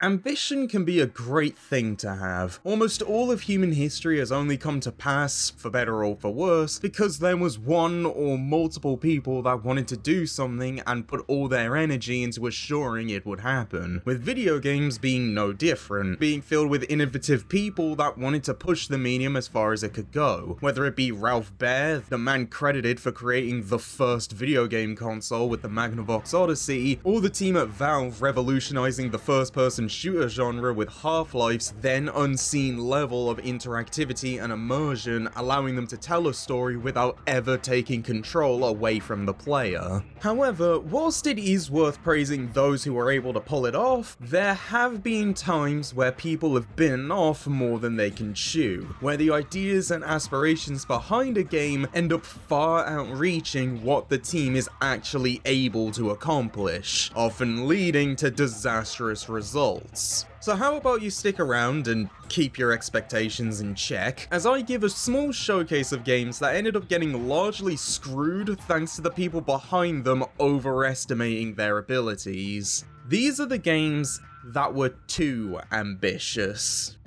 Ambition can be a great thing to have. Almost all of human history has only come to pass, for better or for worse, because there was one or multiple people that wanted to do something and put all their energy into assuring it would happen. With video games being no different, being filled with innovative people that wanted to push the medium as far as it could go. Whether it be Ralph Baer, the man credited for creating the first video game console with the Magnavox Odyssey, or the team at Valve revolutionizing the first-person shooter genre with Half-Life's then unseen level of interactivity and immersion, allowing them to tell a story without ever taking control away from the player. However, whilst it is worth praising those who were able to pull it off, there have been times where people have bitten off more than they can chew, where the ideas and aspirations behind a game end up far outreaching what the team is actually able to accomplish, often leading to disastrous results. So how about you stick around and keep your expectations in check, as I give a small showcase of games that ended up getting largely screwed thanks to the people behind them overestimating their abilities. These are the games that were too ambitious.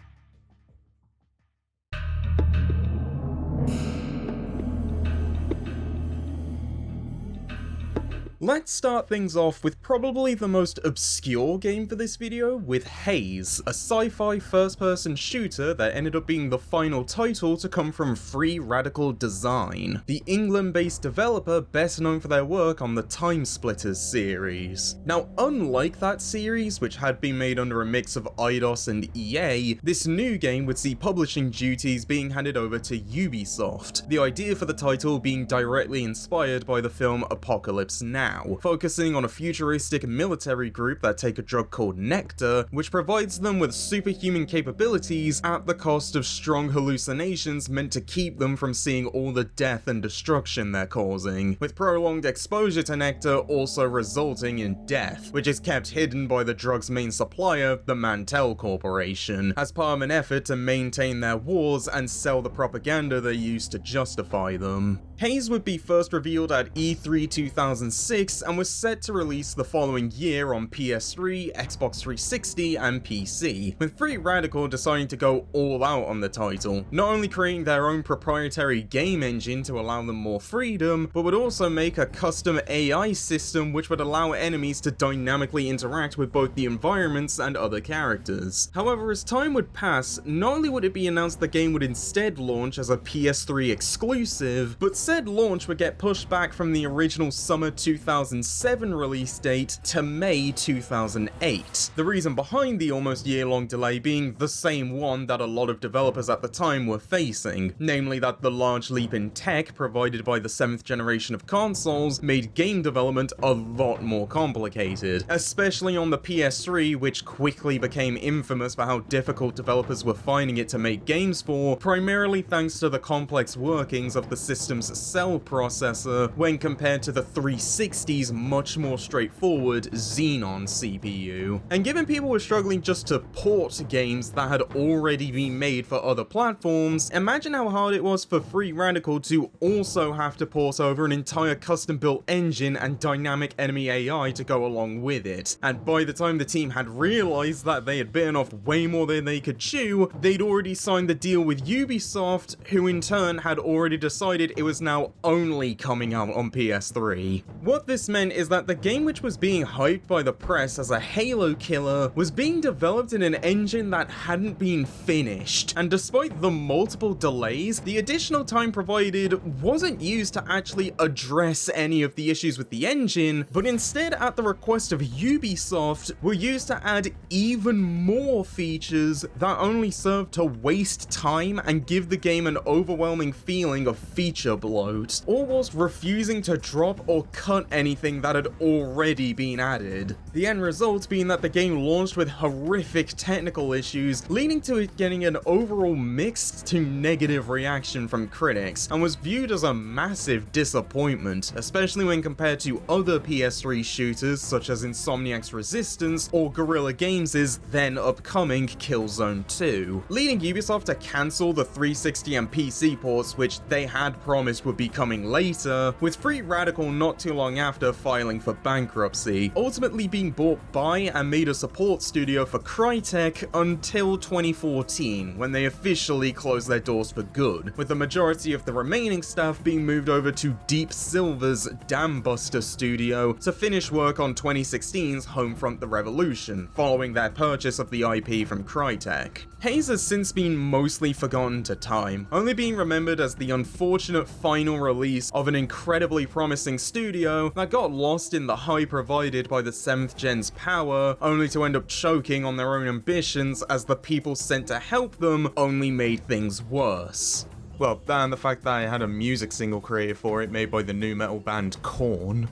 Let's start things off with probably the most obscure game for this video, with Haze, a sci-fi first-person shooter that ended up being the final title to come from Free Radical Design, the England-based developer best known for their work on the Time Splitters series. Now, unlike that series, which had been made under a mix of Eidos and EA, this new game would see publishing duties being handed over to Ubisoft, the idea for the title being directly inspired by the film Apocalypse Now, focusing on a futuristic military group that take a drug called Nectar, which provides them with superhuman capabilities at the cost of strong hallucinations meant to keep them from seeing all the death and destruction they're causing, with prolonged exposure to Nectar also resulting in death, which is kept hidden by the drug's main supplier, the Mantel Corporation, as part of an effort to maintain their wars and sell the propaganda they use to justify them. Haze would be first revealed at E3 2006 and was set to release the following year on PS3, Xbox 360 and PC, with Free Radical deciding to go all out on the title, not only creating their own proprietary game engine to allow them more freedom, but would also make a custom AI system which would allow enemies to dynamically interact with both the environments and other characters. However, as time would pass, not only would it be announced the game would instead launch as a PS3 exclusive, but said launch would get pushed back from the original summer 2007 release date to May 2008. The reason behind the almost year-long delay being the same one that a lot of developers at the time were facing, namely that the large leap in tech provided by the 7th generation of consoles made game development a lot more complicated, especially on the PS3, which quickly became infamous for how difficult developers were finding it to make games for, primarily thanks to the complex workings of the system's cell processor when compared to the 360's much more straightforward Xenon CPU. And given people were struggling just to port games that had already been made for other platforms, imagine how hard it was for Free Radical to also have to port over an entire custom-built engine and dynamic enemy AI to go along with it. And by the time the team had realized that they had bitten off way more than they could chew, they'd already signed the deal with Ubisoft, who in turn had already decided it was now only coming out on PS3. What this meant is that the game, which was being hyped by the press as a Halo killer, was being developed in an engine that hadn't been finished, and despite the multiple delays, the additional time provided wasn't used to actually address any of the issues with the engine, but instead at the request of Ubisoft were used to add even more features that only served to waste time and give the game an overwhelming feeling of feature bloat, all whilst refusing to drop or cut anything that had already been added. The end result being that the game launched with horrific technical issues, leading to it getting an overall mixed to negative reaction from critics, and was viewed as a massive disappointment, especially when compared to other PS3 shooters such as Insomniac's Resistance or Guerrilla Games' then upcoming Killzone 2, leading Ubisoft to cancel the 360 and PC ports which they had promised would be coming later, with Free Radical not too long after filing for bankruptcy, ultimately being bought by and made a support studio for Crytek until 2014, when they officially closed their doors for good, with the majority of the remaining staff being moved over to Deep Silver's Dambuster studio to finish work on 2016's Homefront: The Revolution, following their purchase of the IP from Crytek. Haze has since been mostly forgotten to time, only being remembered as the unfortunate final release of an incredibly promising studio that got lost in the hype provided by the 7th gen's power, only to end up choking on their own ambitions as the people sent to help them only made things worse. Well, that and the fact that I had a music single created for it made by the nu metal band Korn.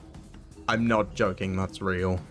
I'm not joking, that's real.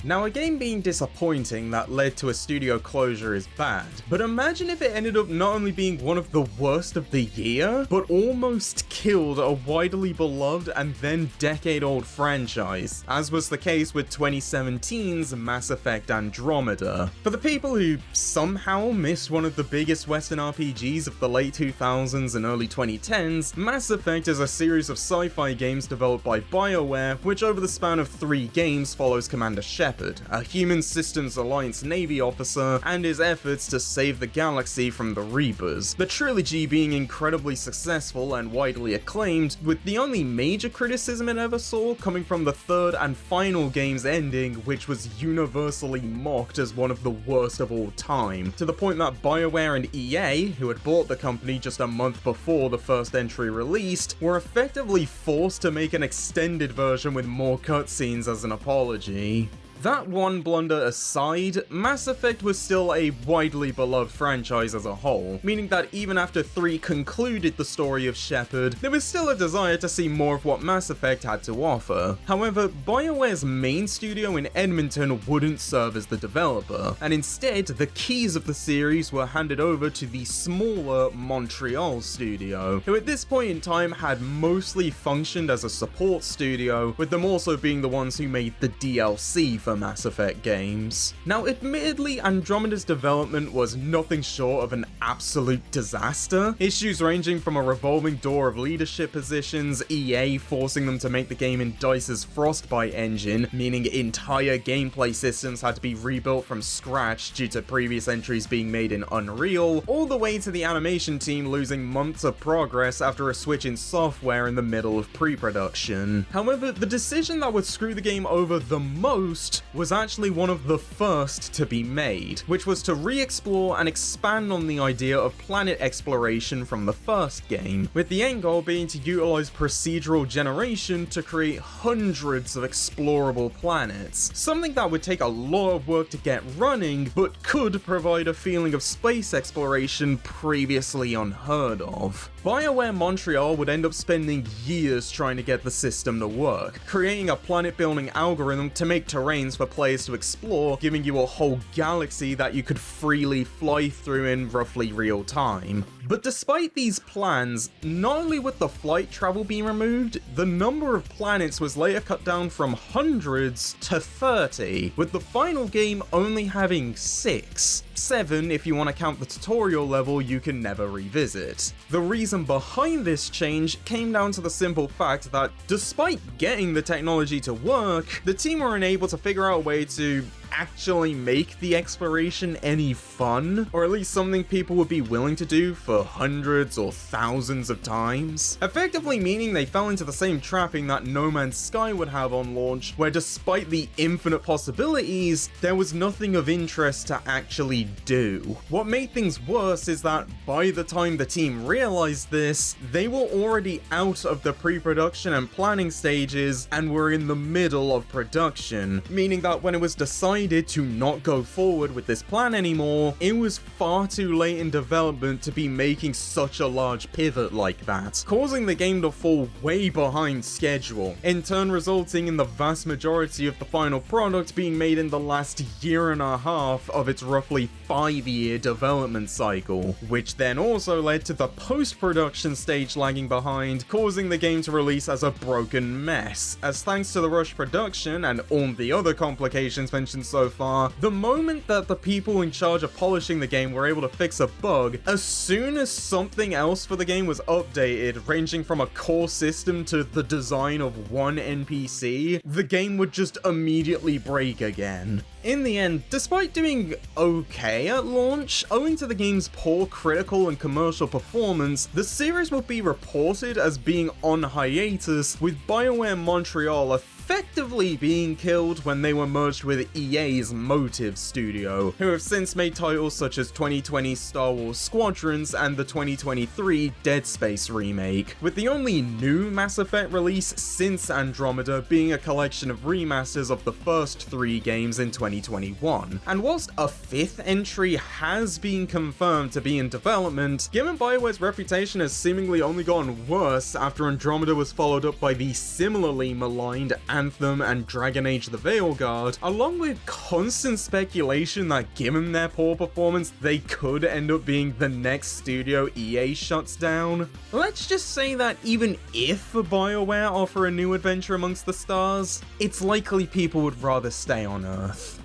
Now, a game being disappointing that led to a studio closure is bad, but imagine if it ended up not only being one of the worst of the year, but almost killed a widely beloved and then decade-old franchise, as was the case with 2017's Mass Effect Andromeda. For the people who somehow missed one of the biggest Western RPGs of the late 2000s and early 2010s, Mass Effect is a series of sci-fi games developed by BioWare, which over the span of 3 games follows Commander Shepard, a human systems alliance navy officer, and his efforts to save the galaxy from the Reapers, the trilogy being incredibly successful and widely acclaimed, with the only major criticism it ever saw coming from the 3rd and final game's ending, which was universally mocked as one of the worst of all time, to the point that BioWare and EA, who had bought the company just a month before the first entry released, were effectively forced to make an extended version with more cutscenes as an apology. That one blunder aside, Mass Effect was still a widely beloved franchise as a whole, meaning that even after 3 concluded the story of Shepard, there was still a desire to see more of what Mass Effect had to offer. However, BioWare's main studio in Edmonton wouldn't serve as the developer, and instead, the keys of the series were handed over to the smaller Montreal studio, who at this point in time had mostly functioned as a support studio, with them also being the ones who made the DLC for Mass Effect games. Now, admittedly, Andromeda's development was nothing short of an absolute disaster, issues ranging from a revolving door of leadership positions, EA forcing them to make the game in DICE's Frostbite engine, meaning entire gameplay systems had to be rebuilt from scratch due to previous entries being made in Unreal, all the way to the animation team losing months of progress after a switch in software in the middle of pre-production. However, the decision that would screw the game over the most was actually one of the first to be made, which was to re-explore and expand on the idea of planet exploration from the first game, with the end goal being to utilize procedural generation to create hundreds of explorable planets, something that would take a lot of work to get running, but could provide a feeling of space exploration previously unheard of. BioWare Montreal would end up spending years trying to get the system to work, creating a planet building algorithm to make terrains for players to explore, giving you a whole galaxy that you could freely fly through in roughly real time. But despite these plans, not only would the flight travel be removed, the number of planets was later cut down from hundreds to 30, with the final game only having 6. 7 if you want to count the tutorial level you can never revisit. The reason behind this change came down to the simple fact that, despite getting the technology to work, the team were unable to figure out a way to actually make the exploration any fun, or at least something people would be willing to do for hundreds or thousands of times. Effectively meaning they fell into the same trapping that No Man's Sky would have on launch, where despite the infinite possibilities, there was nothing of interest to actually do. What made things worse is that by the time the team realized this, they were already out of the pre-production and planning stages and were in the middle of production, meaning that when it was decided to not go forward with this plan anymore, it was far too late in development to be making such a large pivot like that, causing the game to fall way behind schedule, in turn resulting in the vast majority of the final product being made in the last year and a half of its roughly 5-year development cycle, which then also led to the post-production stage lagging behind, causing the game to release as a broken mess, as thanks to the rush production and all the other complications mentioned so far, the moment that the people in charge of polishing the game were able to fix a bug, as soon as something else for the game was updated, ranging from a core system to the design of one NPC, the game would just immediately break again. In the end, despite doing okay at launch, owing to the game's poor critical and commercial performance, the series would be reported as being on hiatus, with BioWare Montreal effectively being killed when they were merged with EA's Motive studio, who have since made titles such as 2020's Star Wars Squadrons and the 2023 Dead Space remake, with the only new Mass Effect release since Andromeda being a collection of remasters of the first 3 games in 2021. And whilst a 5th entry has been confirmed to be in development, given BioWare's reputation has seemingly only gotten worse after Andromeda was followed up by the similarly maligned Anthem and Dragon Age the Veilguard, along with constant speculation that given their poor performance, they could end up being the next studio EA shuts down. Let's just say that even if BioWare offer a new adventure amongst the stars, it's likely people would rather stay on Earth.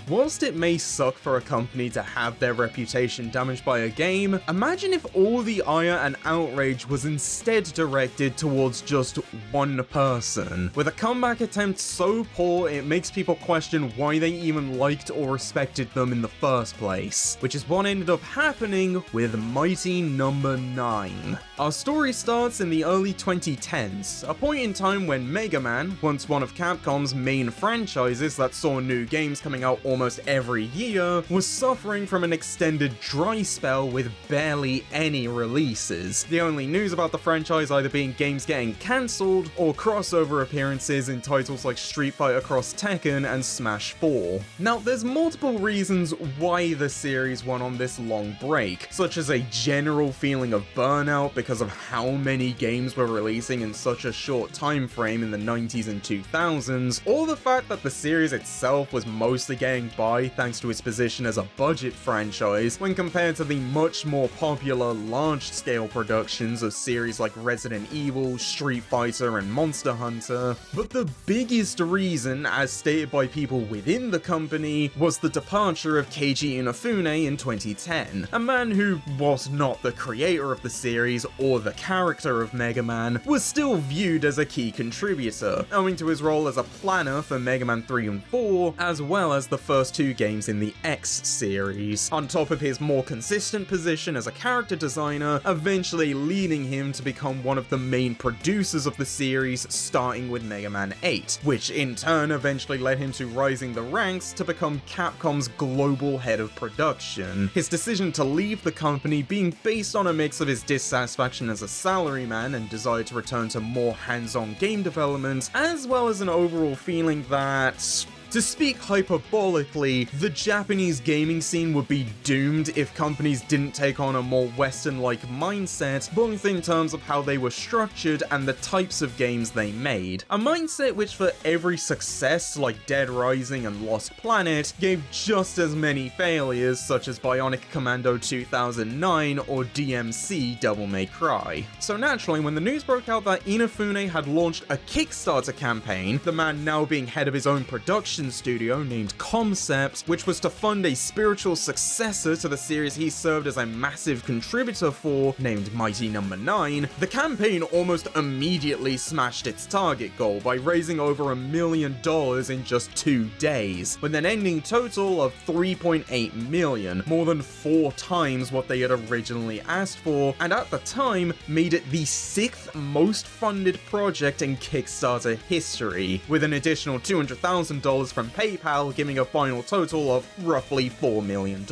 Whilst it may suck for a company to have their reputation damaged by a game, imagine if all the ire and outrage was instead directed towards just one person. With a comeback attempt so poor, it makes people question why they even liked or respected them in the first place, which is what ended up happening with Mighty Number 9. Our story starts in the early 2010s, a point in time when Mega Man, once one of Capcom's main franchises that saw new games coming out almost every year, was suffering from an extended dry spell with barely any releases. The only news about the franchise either being games getting cancelled or crossover appearances in titles like Street Fighter Cross Tekken and Smash 4. Now, there's multiple reasons why the series went on this long break, such as a general feeling of burnout because of how many games were releasing in such a short time frame in the 90s and 2000s, or the fact that the series itself was mostly getting by thanks to its position as a budget franchise when compared to the much more popular large-scale productions of series like Resident Evil, Street Fighter, and Monster Hunter. But the biggest reason, as stated by people within the company, was the departure of Keiji Inafune in 2010, a man who, whilst not the creator of the series or the character of Mega Man, was still viewed as a key contributor, owing to his role as a planner for Mega Man 3 and 4, as well as the first 2 games in the X series, on top of his more consistent position as a character designer, eventually leading him to become one of the main producers of the series, starting with Mega Man 8, which in turn eventually led him to rising the ranks to become Capcom's global head of production. His decision to leave the company being based on a mix of his dissatisfaction as a salaryman and desire to return to more hands-on game development, as well as an overall feeling that, to speak hyperbolically, the Japanese gaming scene would be doomed if companies didn't take on a more Western-like mindset, both in terms of how they were structured and the types of games they made. A mindset which for every success like Dead Rising and Lost Planet gave just as many failures such as Bionic Commando 2009 or DMC Devil May Cry. So naturally, when the news broke out that Inafune had launched a Kickstarter campaign, the man now being head of his own production studio named Concept, which was to fund a spiritual successor to the series he served as a massive contributor for, named Mighty Number 9, the campaign almost immediately smashed its target goal by raising over $1 million in just 2 days, with an ending total of $3.8 million, more than 4 times what they had originally asked for, and at the time made it the 6th most funded project in Kickstarter history, with an additional $200,000 from PayPal, giving a final total of roughly $4 million.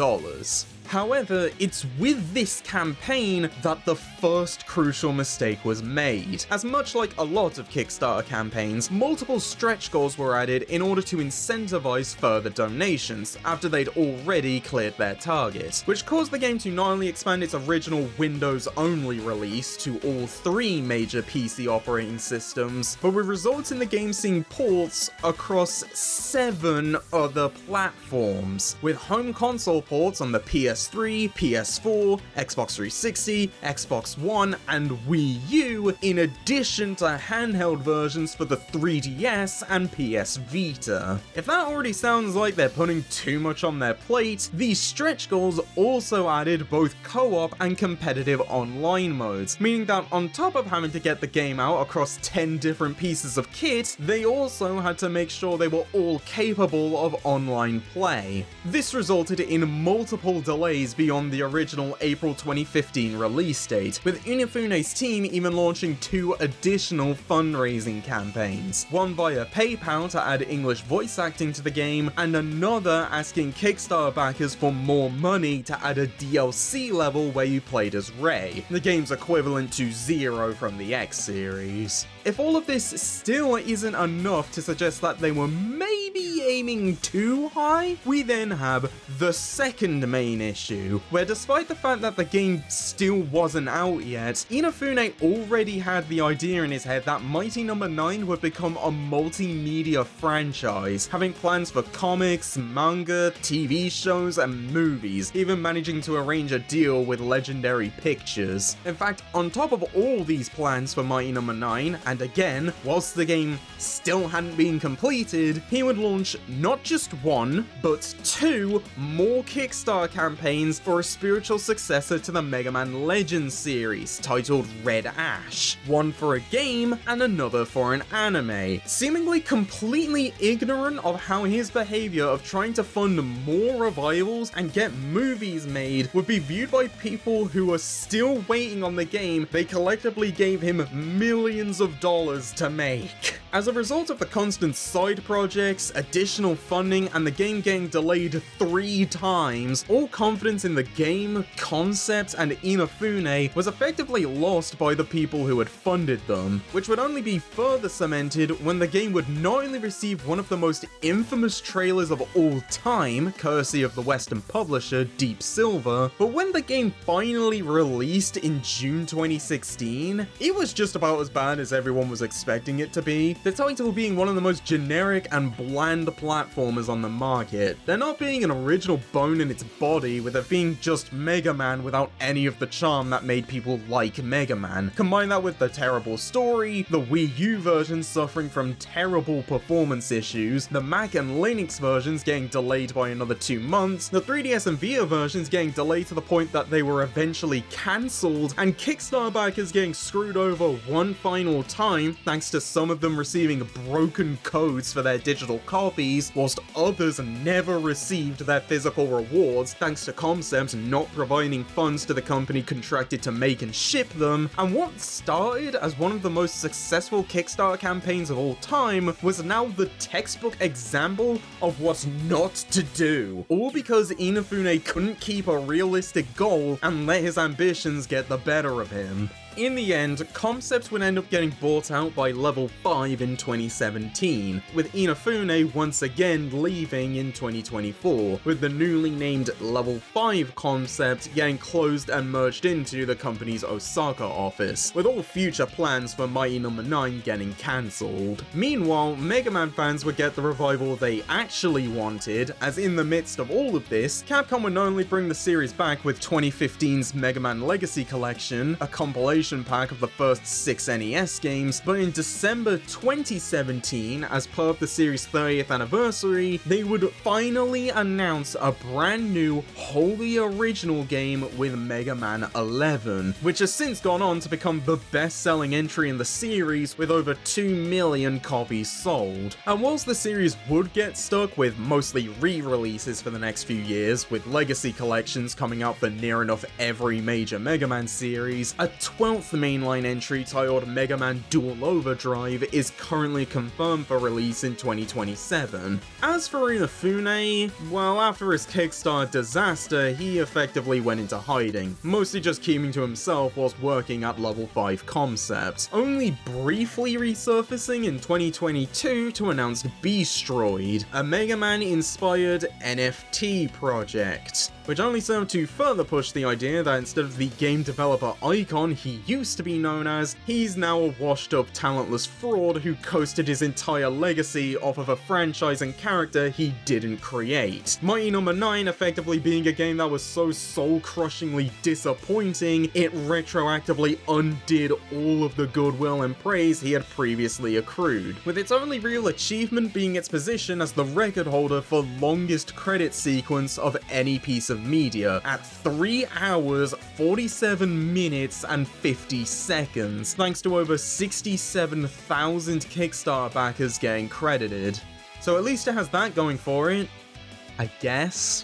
However, it's with this campaign that the first crucial mistake was made, as much like a lot of Kickstarter campaigns, multiple stretch goals were added in order to incentivize further donations after they'd already cleared their target, which caused the game to not only expand its original Windows-only release to all 3 major PC operating systems, but would result in the game seeing ports across 7 other platforms, with home console ports on the PS PS3, PS4, Xbox 360, Xbox One, and Wii U, in addition to handheld versions for the 3DS and PS Vita. If that already sounds like they're putting too much on their plate, these stretch goals also added both co-op and competitive online modes, meaning that on top of having to get the game out across 10 different pieces of kit, they also had to make sure they were all capable of online play. This resulted in multiple delays beyond the original April 2015 release date, with Inafune's team even launching 2 additional fundraising campaigns, one via PayPal to add English voice acting to the game, and another asking Kickstarter backers for more money to add a DLC level where you played as Rey, the game's equivalent to Zero from the X series. If all of this still isn't enough to suggest that they were maybe aiming too high, we then have the second main issue, where despite the fact that the game still wasn't out yet, Inafune already had the idea in his head that Mighty No. 9 would become a multimedia franchise, having plans for comics, manga, TV shows, and movies, even managing to arrange a deal with Legendary Pictures. In fact, on top of all these plans for Mighty No. 9, and again, whilst the game still hadn't been completed, he would launch not just 1, but 2 more Kickstarter campaigns for a spiritual successor to the Mega Man Legends series, titled Red Ash, one for a game and another for an anime, seemingly completely ignorant of how his behavior of trying to fund more revivals and get movies made would be viewed by people who are still waiting on the game they collectively gave him millions of dollars to make. As a result of the constant side projects, additional funding, and the game getting delayed 3 times, all confidence in the game, concept, and Inafune was effectively lost by the people who had funded them, which would only be further cemented when the game would not only receive one of the most infamous trailers of all time, courtesy of the Western publisher Deep Silver, but when the game finally released in June 2016, it was just about as bad as everyone was expecting it to be, the title being one of the most generic and bland platformers on the market, there not being an original bone in its body, with it being just Mega Man without any of the charm that made people like Mega Man. Combine that with the terrible story, the Wii U version suffering from terrible performance issues, the Mac and Linux versions getting delayed by another 2 months, the 3DS and Vita versions getting delayed to the point that they were eventually cancelled, and Kickstarter backers getting screwed over one final time thanks to some of them receiving broken codes for their digital copies, whilst others never received their physical rewards thanks to Concept not providing funds to the company contracted to make and ship them, and what started as one of the most successful Kickstarter campaigns of all time was now the textbook example of what's not to do, all because Inafune couldn't keep a realistic goal and let his ambitions get the better of him. In the end, Concept would end up getting bought out by Level 5 in 2017, with Inafune once again leaving in 2024, with the newly named Level 5 Concept getting closed and merged into the company's Osaka office, with all future plans for Mighty No. 9 getting cancelled. Meanwhile, Mega Man fans would get the revival they actually wanted, as in the midst of all of this, Capcom would not only bring the series back with 2015's Mega Man Legacy Collection, a compilation pack of the first 6 NES games, but in December 2017, as part of the series' 30th anniversary, they would finally announce a brand new, wholly original game with Mega Man 11, which has since gone on to become the best-selling entry in the series with over 2 million copies sold. And whilst the series would get stuck with mostly re-releases for the next few years, with legacy collections coming out for near enough every major Mega Man series, a 12th mainline entry titled Mega Man Dual Overdrive is currently confirmed for release in 2027. As for Inafune, well, after his Kickstarter disaster, he effectively went into hiding, mostly just keeping to himself whilst working at Level 5 Concept, only briefly resurfacing in 2022 to announce Beastroid, a Mega Man-inspired NFT project. which only served to further push the idea that instead of the game developer icon he used to be known as, he's now a washed-up talentless fraud who coasted his entire legacy off of a franchise and character he didn't create. Mighty No. 9 effectively being a game that was so soul-crushingly disappointing, it retroactively undid all of the goodwill and praise he had previously accrued, with its only real achievement being its position as the record holder for longest credit sequence of any piece of media, at 3 hours, 47 minutes, and 50 seconds, thanks to over 67,000 Kickstarter backers getting credited. So at least it has that going for it, I guess.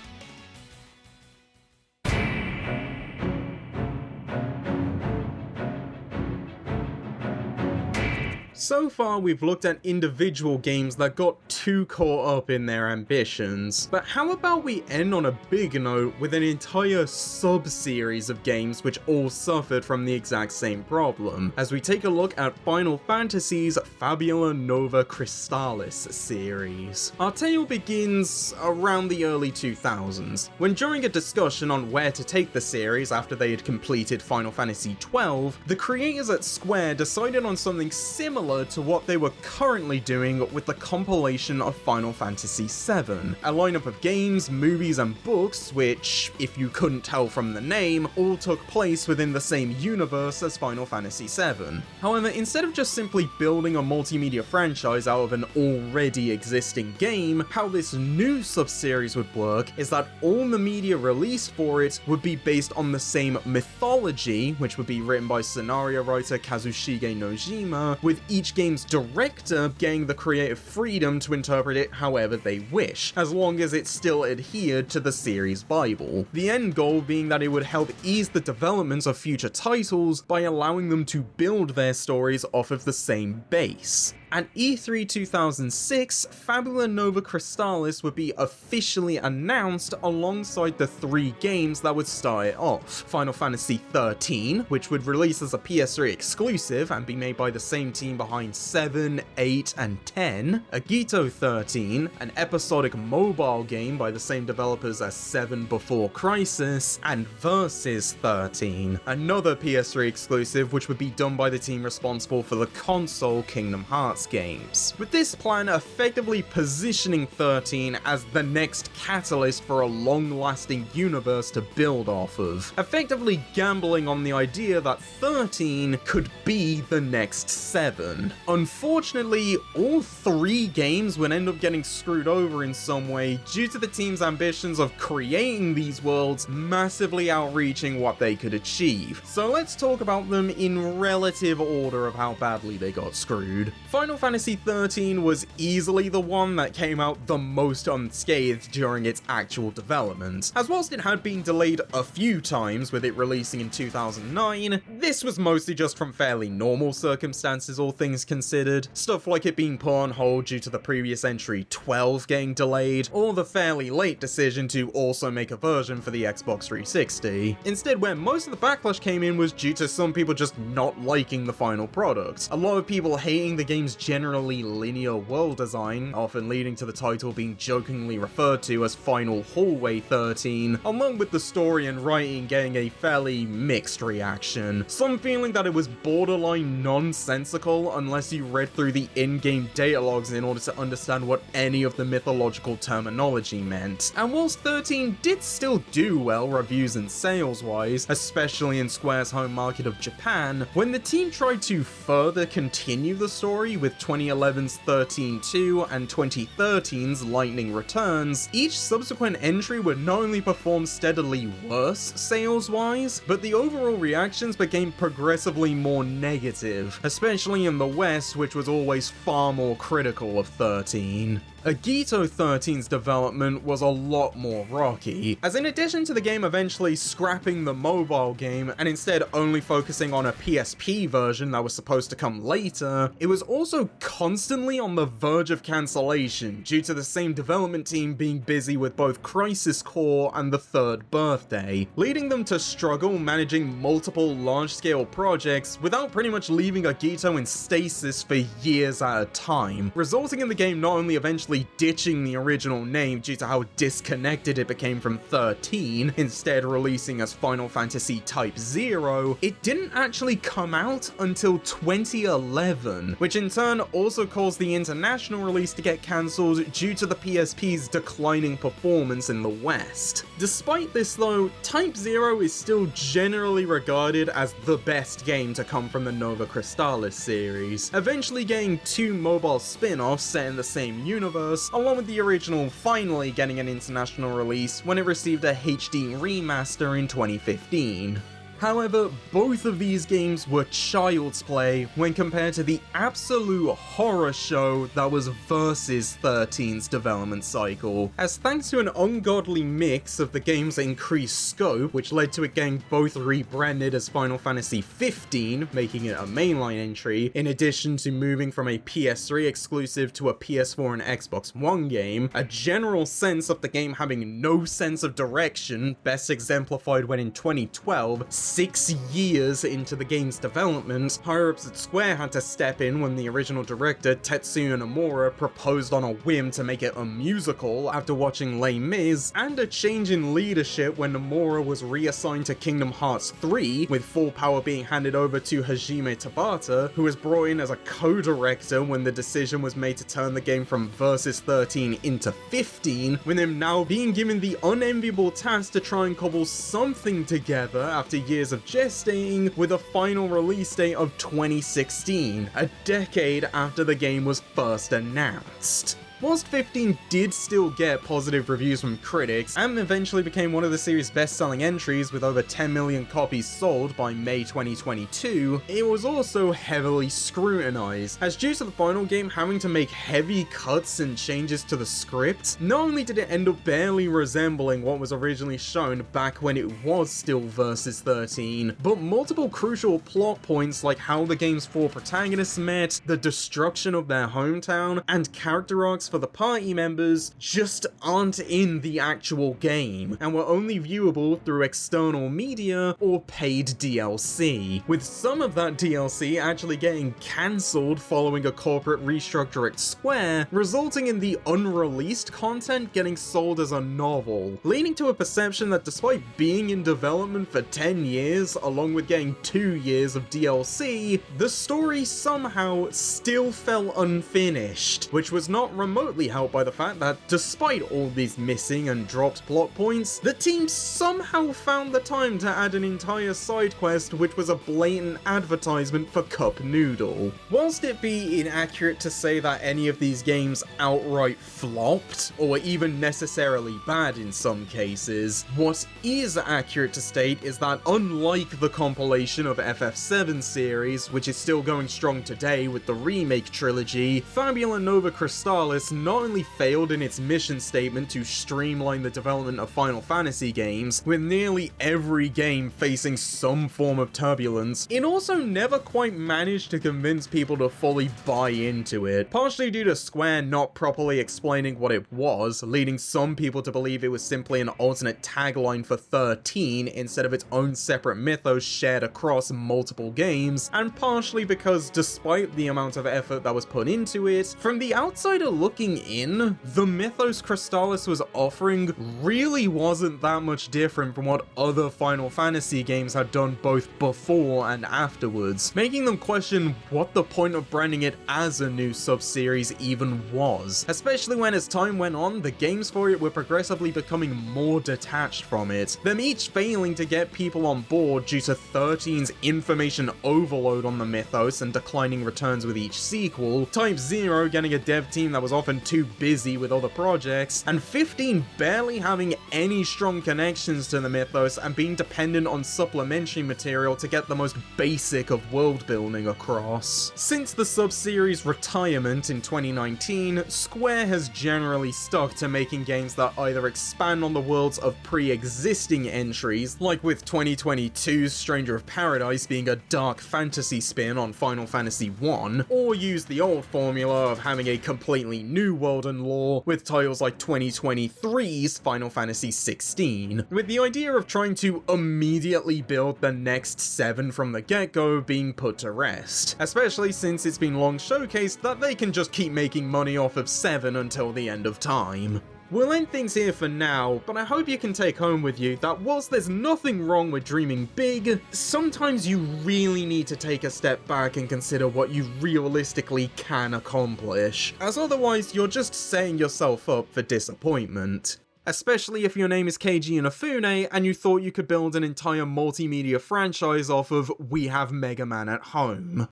So far, we've looked at individual games that got too caught up in their ambitions, but how about we end on a big note with an entire sub-series of games which all suffered from the exact same problem, as we take a look at Final Fantasy's Fabula Nova Crystallis series. Our tale begins around the early 2000s, when during a discussion on where to take the series after they had completed Final Fantasy XII, the creators at Square decided on something similar to what they were currently doing with the compilation of Final Fantasy VII, a lineup of games, movies, and books which, if you couldn't tell from the name, all took place within the same universe as Final Fantasy VII. However, instead of just simply building a multimedia franchise out of an already existing game, how this new sub-series would work is that all the media released for it would be based on the same mythology, which would be written by scenario writer Kazushige Nojima, with each game's director getting the creative freedom to interpret it however they wish, as long as it still adhered to the series Bible. The end goal being that it would help ease the development of future titles by allowing them to build their stories off of the same base. At E3 2006, Fabula Nova Crystallis would be officially announced alongside the 3 games that would start it off. Final Fantasy XIII, which would release as a PS3 exclusive and be made by the same team behind 7, 8, and 10. Agito 13, an episodic mobile game by the same developers as 7 Before Crisis, and Versus 13, another PS3 exclusive which would be done by the team responsible for the console Kingdom Hearts games, with this plan effectively positioning 13 as the next catalyst for a long-lasting universe to build off of, effectively gambling on the idea that 13 could be the next 7. Unfortunately, all 3 games would end up getting screwed over in some way due to the team's ambitions of creating these worlds massively outreaching what they could achieve. So let's talk about them in relative order of how badly they got screwed. Final Fantasy XIII was easily the one that came out the most unscathed during its actual development, as whilst it had been delayed a few times with it releasing in 2009, this was mostly just from fairly normal circumstances all things considered, stuff like it being put on hold due to the previous entry 12 getting delayed, or the fairly late decision to also make a version for the Xbox 360. Instead, where most of the backlash came in was due to some people just not liking the final product, a lot of people hating the game's generally linear world design, often leading to the title being jokingly referred to as Final Hallway 13, along with the story and writing getting a fairly mixed reaction, some feeling that it was borderline nonsensical unless you read through the in-game data logs in order to understand what any of the mythological terminology meant. And whilst 13 did still do well reviews and sales-wise, especially in Square's home market of Japan, when the team tried to further continue the story with 2011's 13-2 and 2013's Lightning Returns, each subsequent entry would not only perform steadily worse sales-wise, but the overall reactions became progressively more negative, especially in the West, which was always far more critical of 13. Agito 13's development was a lot more rocky, as in addition to the game eventually scrapping the mobile game and instead only focusing on a PSP version that was supposed to come later, it was also constantly on the verge of cancellation due to the same development team being busy with both Crisis Core and the Third Birthday, leading them to struggle managing multiple large-scale projects without pretty much leaving Agito in stasis for years at a time, resulting in the game not only eventually simply ditching the original name due to how disconnected it became from 13, instead releasing as Final Fantasy Type 0, it didn't actually come out until 2011, which in turn also caused the international release to get cancelled due to the PSP's declining performance in the West. Despite this though, Type 0 is still generally regarded as the best game to come from the Nova Crystallis series, eventually getting 2 mobile spin-offs set in the same universe, along with the original finally getting an international release when it received a HD remaster in 2015. However, both of these games were child's play when compared to the absolute horror show that was Versus 13's development cycle, as thanks to an ungodly mix of the game's increased scope, which led to it getting both rebranded as Final Fantasy 15, making it a mainline entry, in addition to moving from a PS3 exclusive to a PS4 and Xbox One game, a general sense of the game having no sense of direction, best exemplified when in 2012, 6 years into the game's development, higher-ups at Square had to step in when the original director, Tetsuya Nomura, proposed on a whim to make it a musical after watching Les Mis, and a change in leadership when Nomura was reassigned to Kingdom Hearts 3, with full power being handed over to Hajime Tabata, who was brought in as a co-director when the decision was made to turn the game from Versus 13 into 15, with him now being given the unenviable task to try and cobble something together after years of gestating, with a final release date of 2016, a decade after the game was first announced. Whilst 15 did still get positive reviews from critics, and eventually became one of the series' best-selling entries with over 10 million copies sold by May 2022, it was also heavily scrutinized, as due to the final game having to make heavy cuts and changes to the script, not only did it end up barely resembling what was originally shown back when it was still Versus 13, but multiple crucial plot points like how the game's 4 protagonists met, the destruction of their hometown, and character arcs for the party members just aren't in the actual game, and were only viewable through external media or paid DLC, with some of that DLC actually getting cancelled following a corporate restructure at Square, resulting in the unreleased content getting sold as a novel, leading to a perception that despite being in development for 10 years, along with getting 2 years of DLC, the story somehow still fell unfinished, which was not remotely helped by the fact that, despite all these missing and dropped plot points, the team somehow found the time to add an entire side quest which was a blatant advertisement for Cup Noodle. Whilst it be inaccurate to say that any of these games outright flopped, or even necessarily bad in some cases, what is accurate to state is that unlike the compilation of FF7 series, which is still going strong today with the remake trilogy, Fabula Nova Crystallis not only failed in its mission statement to streamline the development of Final Fantasy games, with nearly every game facing some form of turbulence, it also never quite managed to convince people to fully buy into it, partially due to Square not properly explaining what it was, leading some people to believe it was simply an alternate tagline for 13 instead of its own separate mythos shared across multiple games, and partially because despite the amount of effort that was put into it, from the outsider looking in, the mythos Crystallis was offering really wasn't that much different from what other Final Fantasy games had done both before and afterwards, making them question what the point of branding it as a new sub-series even was, especially when as time went on, the games for it were progressively becoming more detached from it, them each failing to get people on board due to 13's information overload on the mythos and declining returns with each sequel, Type 0 getting a dev team that was often too busy with other projects, and 15 barely having any strong connections to the mythos and being dependent on supplementary material to get the most basic of world building across. Since the sub-series' retirement in 2019, Square has generally stuck to making games that either expand on the worlds of pre-existing entries, like with 2022's Stranger of Paradise being a dark fantasy spin on Final Fantasy 1, or use the old formula of having a completely New World and lore, with titles like 2023's Final Fantasy XVI, with the idea of trying to immediately build the next 7 from the get-go being put to rest, especially since it's been long showcased that they can just keep making money off of 7 until the end of time. We'll end things here for now, but I hope you can take home with you that whilst there's nothing wrong with dreaming big, sometimes you really need to take a step back and consider what you realistically can accomplish, as otherwise you're just setting yourself up for disappointment. Especially if your name is Keiji Inafune and you thought you could build an entire multimedia franchise off of We Have Mega Man at Home.